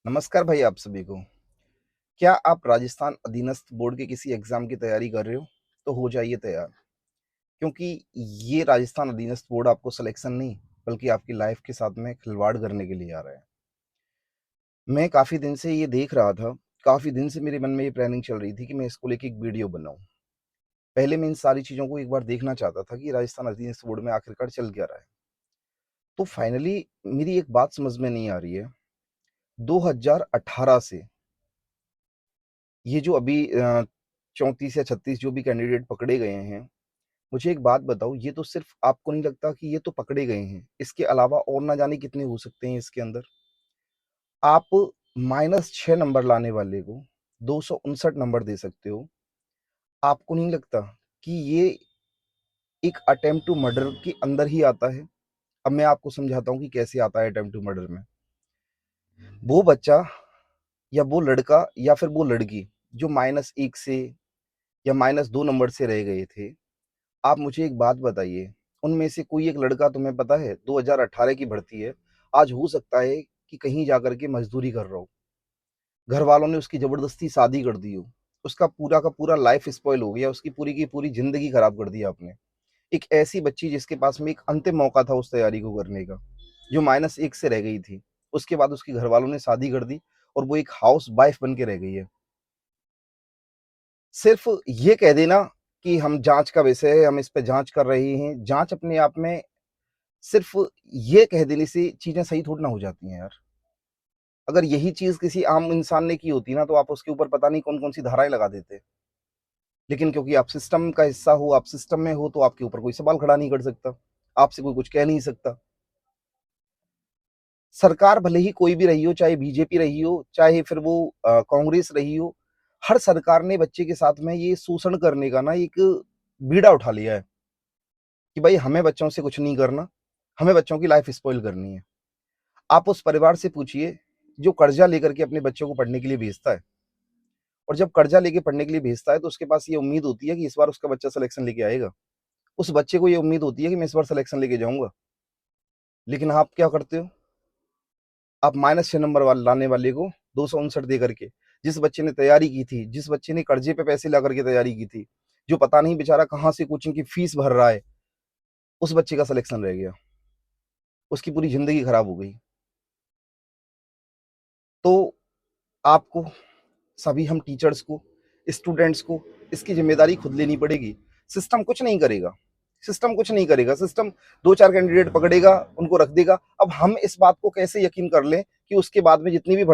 नमस्कार भाई आप सभी को। क्या आप राजस्थान अधीनस्थ बोर्ड के किसी एग्जाम की तैयारी कर रहे हो? तो हो जाइए तैयार, क्योंकि ये राजस्थान अधीनस्थ बोर्ड आपको सिलेक्शन नहीं बल्कि आपकी लाइफ के साथ में खिलवाड़ करने के लिए आ रहा है। मैं काफ़ी दिन से ये देख रहा था, काफ़ी दिन से मेरे मन में ये प्लानिंग चल रही थी कि मैं इसको लेके एक वीडियो बनाऊँ। पहले मैं इन सारी चीज़ों को एक बार देखना चाहता था कि राजस्थान अधीनस्थ बोर्ड में आखिरकार चल क्या रहा है। तो फाइनली मेरी एक बात समझ में नहीं आ रही है, 2018 से ये जो अभी 34 या 36 जो भी कैंडिडेट पकड़े गए हैं, मुझे एक बात बताओ, ये तो सिर्फ़ आपको नहीं लगता कि ये तो पकड़े गए हैं, इसके अलावा और ना जाने कितने हो सकते हैं इसके अंदर? आप -6 नंबर लाने वाले को 259 नंबर दे सकते हो। आपको नहीं लगता कि ये एक अटेम्प्ट टू मर्डर के अंदर ही आता है? अब मैं आपको समझाता हूँ कि कैसे आता है अटेम्प्ट टू मर्डर में। वो बच्चा या वो लड़का या फिर वो लड़की जो -1 से या -2 नंबर से रह गए थे, आप मुझे एक बात बताइए, उनमें से कोई एक लड़का तुम्हें पता है 2018 की भर्ती है, आज हो सकता है कि कहीं जाकर के मज़दूरी कर रहा हो। घर वालों ने उसकी ज़बरदस्ती शादी कर दी हो, उसका पूरा का पूरा लाइफ़ स्पॉइल हो गया, उसकी पूरी की पूरी ज़िंदगी खराब कर दी आपने। एक ऐसी बच्ची जिसके पास में एक अंतिम मौका था उस तैयारी को करने का, जो -1 से रह गई थी। उसके बाद उसके घर वालों ने शादी कर दी और वो एक हाउस वाइफ़ बन के रह गई है। सिर्फ़ ये कह देना कि हम जाँच का विषय है, हम इस पे जाँच कर रहे हैं, जाँच अपने आप में सिर्फ़ ये कह देने से चीज़ें सही थोड़ी ना हो जाती हैं यार। अगर यही चीज़ किसी आम इंसान ने की होती ना, तो आप उसके ऊपर पता नहीं कौन-कौन सी धाराएँ लगा देते। लेकिन क्योंकि आप सिस्टम का हिस्सा हो, आप सिस्टम में हो, तो आपके ऊपर कोई सवाल खड़ा नहीं कर सकता। आपसे कोई कुछ कह नहीं सकता। सरकार भले ही कोई भी रही हो, चाहे बीजेपी रही हो, चाहे फिर वो कांग्रेस रही हो, हर सरकार ने बच्चे के साथ में ये शोषण करने का ना एक बीड़ा उठा लिया है कि भाई हमें बच्चों से कुछ नहीं करना, हमें बच्चों की लाइफ़ स्पॉइल करनी है। आप उस परिवार से पूछिए जो कर्जा लेकर के अपने बच्चों को पढ़ने के लिए भेजता है, और जब कर्जा लेके पढ़ने के लिए भेजता है तो उसके पास ये उम्मीद होती है कि इस बार उसका बच्चा सिलेक्शन लेके आएगा। उस बच्चे को ये उम्मीद होती है कि मैं इस बार सिलेक्शन लेके जाऊंगा। लेकिन आप क्या करते हो? आप -6 नंबर लाने वाले को 259 दे करके, जिस बच्चे ने तैयारी की थी, जिस बच्चे ने कर्जे पे पैसे ला करके तैयारी की थी, जो पता नहीं बेचारा कहाँ से कोचिंग की फीस भर रहा है, उस बच्चे का सिलेक्शन रह गया। उसकी पूरी जिंदगी खराब हो गई। तो आपको, सभी हम टीचर्स को, स्टूडेंट्स को इसकी ज़िम्मेदारी खुद लेनी पड़ेगी। सिस्टम कुछ नहीं करेगा, सिस्टम कुछ नहीं करेगा, सिस्टम 2-4 कैंडिडेट पकड़ेगा, उनको रख देगा। अब हम इस बात को कैसे यकीन कर लें कि उसके बाद में जितनी भी